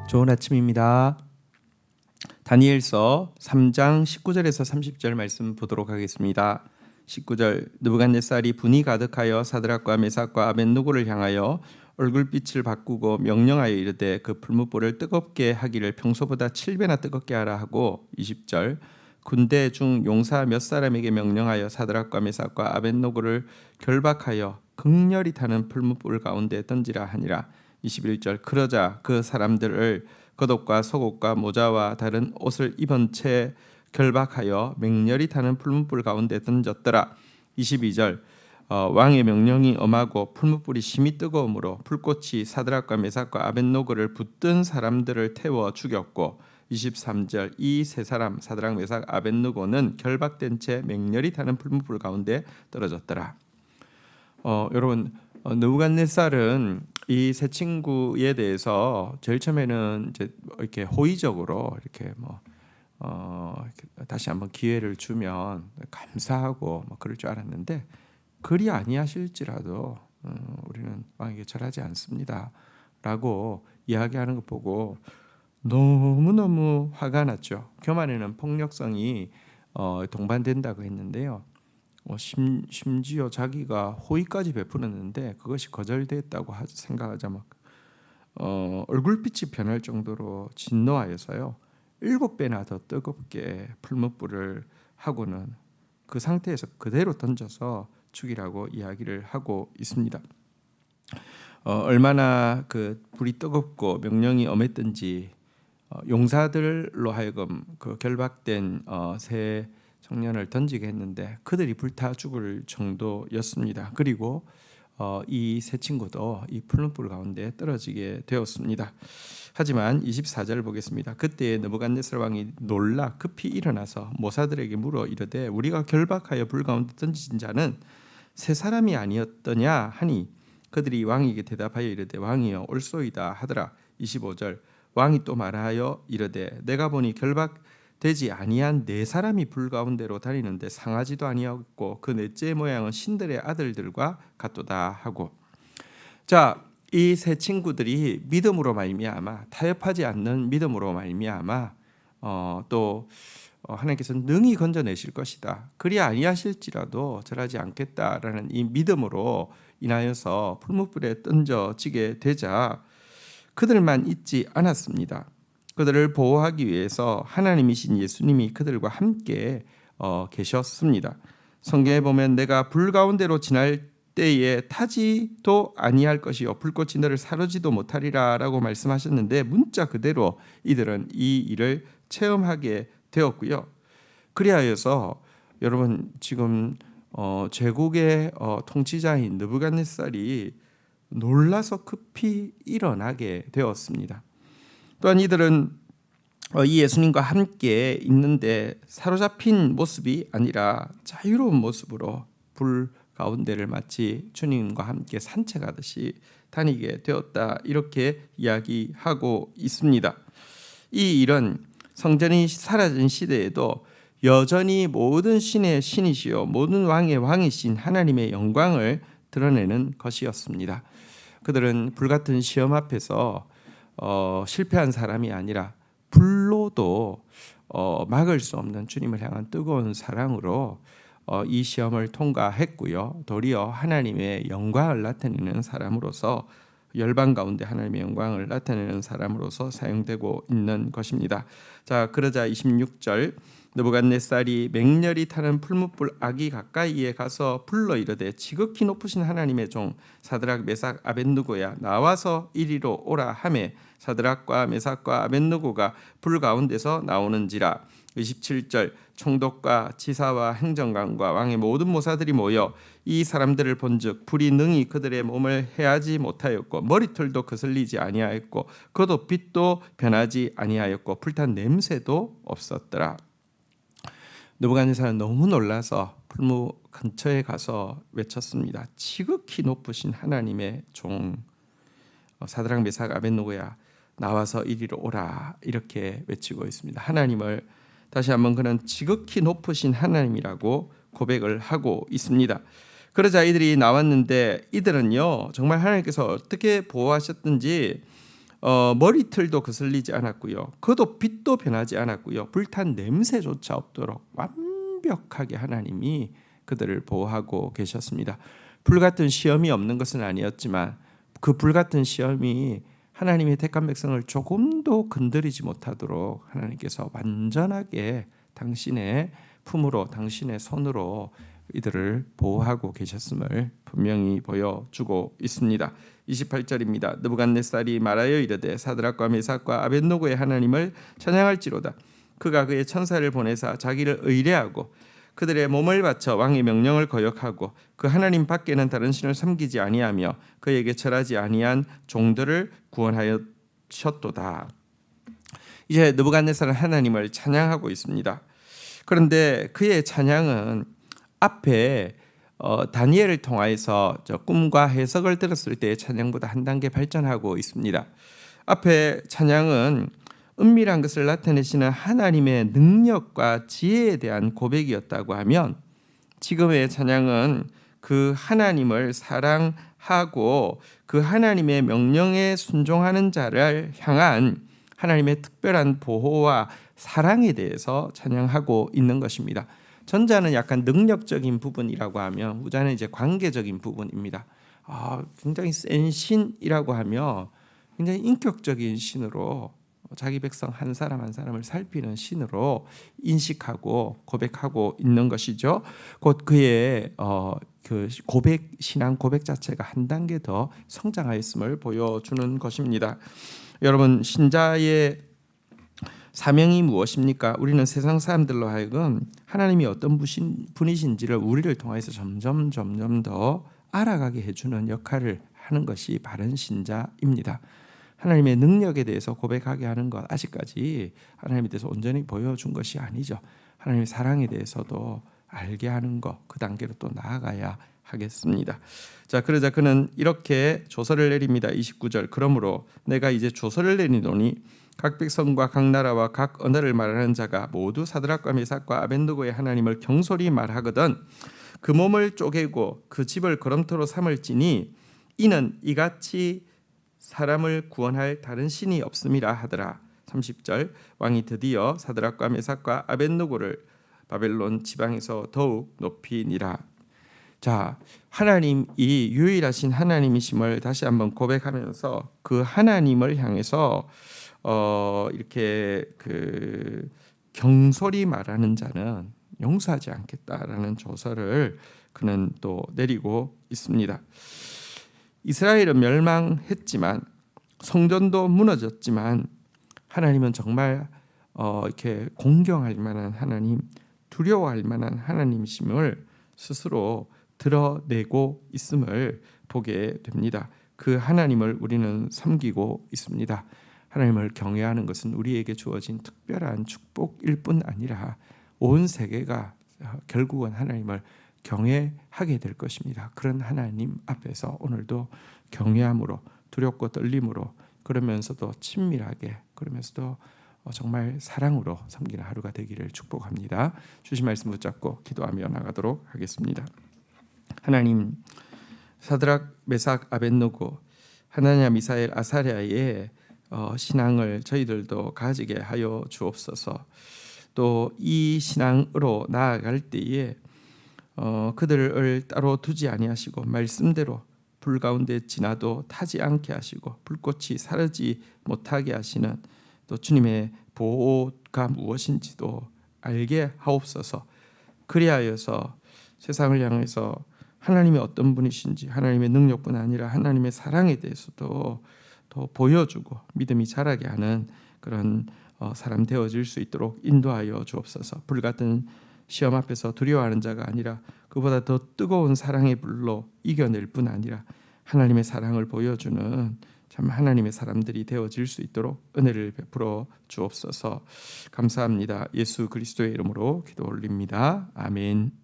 좋은 아침입니다. 다니엘서 3장 19절에서 30절 말씀 보도록 하겠습니다. 19절 느부갓네살이 분이 가득하여 사드락과 메삭과 아벳느고를 향하여 얼굴빛을 바꾸고 명령하여 이르되 그 풀무불을 뜨겁게 하기를 평소보다 7배나 뜨겁게 하라 하고 20절 군대 중 용사 몇 사람에게 명령하여 사드락과 메삭과 아벳느고를 결박하여 극렬히 타는 풀무불 가운데 던지라 하니라. 21절 그러자 그 사람들을 겉옷과 속옷과 모자와 다른 옷을 입은 채 결박하여 맹렬히 타는 풀무불 가운데 던졌더라. 22절 왕의 명령이 엄하고 풀무불이 심히 뜨거움으로 불꽃이 사드락과 메삭과 아벳느고를 붙든 사람들을 태워 죽였고 23절 이 세 사람 사드락 메삭 아벳느고는 결박된 채 맹렬히 타는 풀무불 가운데 떨어졌더라. 여러분 느부갓네살은 이 세 친구에 대해서 제일 처음에는 이제 이렇게 호의적으로 이렇게 다시 한번 기회를 주면 감사하고 그럴 줄 알았는데 그리 아니하실지라도 우리는 왕에게 절하지 않습니다라고 이야기하는 것 보고 너무너무 화가 났죠. 교만에는 폭력성이 동반된다고 했는데요. 심지어 자기가 호의까지 베풀었는데 그것이 거절됐다고 생각하자 얼굴빛이 변할 정도로 진노하여서요 7배나 더 뜨겁게 풀무불을 하고는 그 상태에서 그대로 던져서 죽이라고 이야기를 하고 있습니다. 얼마나 그 불이 뜨겁고 명령이 엄했던지 용사들로 하여금 그 결박된 세 청년을 던지게 했는데 그들이 불타 죽을 정도였습니다. 그리고 이 세 친구도 이 풀무불 가운데 떨어지게 되었습니다. 하지만 24절 보겠습니다. 그때 느부갓네살 왕이 놀라 급히 일어나서 모사들에게 물어 이르되 우리가 결박하여 불 가운데 던진 자는 세 사람이 아니었더냐 하니 그들이 왕에게 대답하여 이르되 왕이여 옳소이다 하더라. 25절 왕이 또 말하여 이르되 내가 보니 결박되지 아니한 네 사람이 불 가운데로 다니는데 상하지도 아니하고 그 넷째 모양은 신들의 아들들과 같도다 하고 자, 이 세 친구들이 믿음으로 말미암아 타협하지 않는 믿음으로 말미암아 또 하나님께서 능히 건져내실 것이다. 그리 아니하실지라도 절하지 않겠다라는 이 믿음으로 인하여서 풀무불에 던져지게 되자 그들만 있지 않았습니다. 그들을 보호하기 위해서 하나님이신 예수님이 그들과 함께 계셨습니다. 성경에 보면 내가 불 가운데로 지날 때에 타지도 아니할 것이요 불꽃이 너를 사르지도 못하리라 라고 말씀하셨는데 문자 그대로 이들은 이 일을 체험하게 되었고요. 그리하여서 여러분 지금 제국의 통치자인 느부갓네살이 놀라서 급히 일어나게 되었습니다. 또한 이들은 이 예수님과 함께 있는데 사로잡힌 모습이 아니라 자유로운 모습으로 불 가운데를 마치 주님과 함께 산책하듯이 다니게 되었다 이렇게 이야기하고 있습니다. 이 일은 성전이 사라진 시대에도 여전히 모든 신의 신이시요 모든 왕의 왕이신 하나님의 영광을 드러내는 것이었습니다. 그들은 불같은 시험 앞에서 실패한 사람이 아니라 불로도 막을 수 없는 주님을 향한 뜨거운 사랑으로 이 시험을 통과했고요. 도리어 하나님의 영광을 나타내는 사람으로서 열방 가운데 하나님의 영광을 나타내는 사람으로서 사용되고 있는 것입니다. 자, 그러자 26절 느부갓네살이 맹렬히 타는 풀무불 아기 가까이에 가서 불러 이르되 지극히 높으신 하나님의 종 사드락 메삭 아벳느고야 나와서 이리로 오라 하매 사드락과 메삭과 아벳느고가 불 가운데서 나오는지라. 27절 총독과 지사와 행정관과 왕의 모든 모사들이 모여 이 사람들을 본즉 불이 능히 그들의 몸을 해하지 못하였고 머리털도 거슬리지 아니하였고 겉옷 빛도 변하지 아니하였고 불탄 냄새도 없었더라. 느부갓네살은 너무 놀라서 풀무 근처에 가서 외쳤습니다. 지극히 높으신 하나님의 종 사드락 메삭 아벳느고야 나와서 이리로 오라 이렇게 외치고 있습니다. 하나님을 다시 한번 그는 지극히 높으신 하나님이라고 고백을 하고 있습니다. 그러자 이들이 나왔는데 이들은요 정말 하나님께서 어떻게 보호하셨든지 머리털도 거슬리지 않았고요. 그도 빛도 변하지 않았고요. 불탄 냄새조차 없도록 완벽하게 하나님이 그들을 보호하고 계셨습니다. 불같은 시험이 없는 것은 아니었지만 그 불같은 시험이 하나님의 택한 백성을 조금도 건드리지 못하도록 하나님께서 완전하게 당신의 품으로, 당신의 손으로 이들을 보호하고 계셨음을 분명히 보여주고 있습니다. 28절입니다. 느부갓네살이 말하여 이르되 사드락과 메삭과 아벳노고의 하나님을 찬양할지로다. 그가 그의 천사를 보내사 자기를 의뢰하고 그들의 몸을 바쳐 왕의 명령을 거역하고 그 하나님 밖에는 다른 신을 섬기지 아니하며 그에게 절하지 아니한 종들을 구원하였도다. 이제 느부갓네살은 하나님을 찬양하고 있습니다. 그런데 그의 찬양은 앞에 다니엘을 통하여서 꿈과 해석을 들었을 때의 찬양보다 한 단계 발전하고 있습니다. 앞에 찬양은 은밀한 것을 나타내시는 하나님의 능력과 지혜에 대한 고백이었다고 하면, 지금의 찬양은 그 하나님을 사랑하고 그 하나님의 명령에 순종하는 자를 향한 하나님의 특별한 보호와 사랑에 대해서 찬양하고 있는 것입니다. 전자는 약간 능력적인 부분이라고 하면 후자는 이제 관계적인 부분입니다. 굉장히 센 신이라고 하며 굉장히 인격적인 신으로 자기 백성 한 사람 한 사람을 살피는 신으로 인식하고 고백하고 있는 것이죠. 곧 그의 그 고백, 신앙 고백 자체가 한 단계 더 성장하였음을 보여주는 것입니다. 여러분, 신자의 사명이 무엇입니까? 우리는 세상 사람들로 하여금 하나님이 어떤 분이신지를 우리를 통해서 점점 더 알아가게 해주는 역할을 하는 것이 바른 신자입니다. 하나님의 능력에 대해서 고백하게 하는 것, 아직까지 하나님에 대해서 온전히 보여준 것이 아니죠. 하나님의 사랑에 대해서도 알게 하는 것, 그 단계로 또 나아가야 하겠습니다. 자, 그러자 그는 이렇게 조서를 내립니다. 29절. 그러므로 내가 이제 조서를 내리노니 각 백성과 각 나라와 각 언어를 말하는 자가 모두 사드락과 메삭과 아벳느고의 하나님을 경솔히 말하거든 그 몸을 쪼개고 그 집을 거름토로 삼을지니 이는 이같이 사람을 구원할 다른 신이 없음이라 하더라. 30절. 왕이 드디어 사드락과 메삭과 아벳느고를 바벨론 지방에서 더욱 높이니라. 자, 하나님이 유일하신 하나님이심을 다시 한번 고백하면서 그 하나님을 향해서 이렇게 그 경솔히 말하는 자는 용서하지 않겠다라는 조서를 그는 또 내리고 있습니다. 이스라엘은 멸망했지만 성전도 무너졌지만 하나님은 정말 이렇게 공경할 만한 하나님, 두려워할 만한 하나님이심을 스스로 드러내고 있음을 보게 됩니다. 그 하나님을 우리는 섬기고 있습니다. 하나님을 경외하는 것은 우리에게 주어진 특별한 축복일 뿐 아니라 온 세계가 결국은 하나님을 경외하게 될 것입니다. 그런 하나님 앞에서 오늘도 경외함으로, 두렵고 떨림으로, 그러면서도 친밀하게, 그러면서도 정말 사랑으로 섬기는 하루가 되기를 축복합니다. 주신 말씀 붙잡고 기도하며 나가도록 하겠습니다. 하나님, 사드락, 메삭, 아벳느고, 하나냐, 미사엘, 아사랴의 신앙을 저희들도 가지게 하여 주옵소서. 또 이 신앙으로 나아갈 때에 그들을 따로 두지 아니하시고 말씀대로 불 가운데 지나도 타지 않게 하시고 불꽃이 사르지 못하게 하시는 또 주님의 보호가 무엇인지도 알게 하옵소서. 그리하여서 세상을 향해서 하나님의 어떤 분이신지, 하나님의 능력뿐 아니라 하나님의 사랑에 대해서도 더 보여주고 믿음이 자라게 하는 그런 사람 되어질 수 있도록 인도하여 주옵소서. 불같은 시험 앞에서 두려워하는 자가 아니라 그보다 더 뜨거운 사랑의 불로 이겨낼 뿐 아니라 하나님의 사랑을 보여주는 참 하나님의 사람들이 되어질 수 있도록 은혜를 베풀어 주옵소서. 감사합니다. 예수 그리스도의 이름으로 기도 올립니다. 아멘.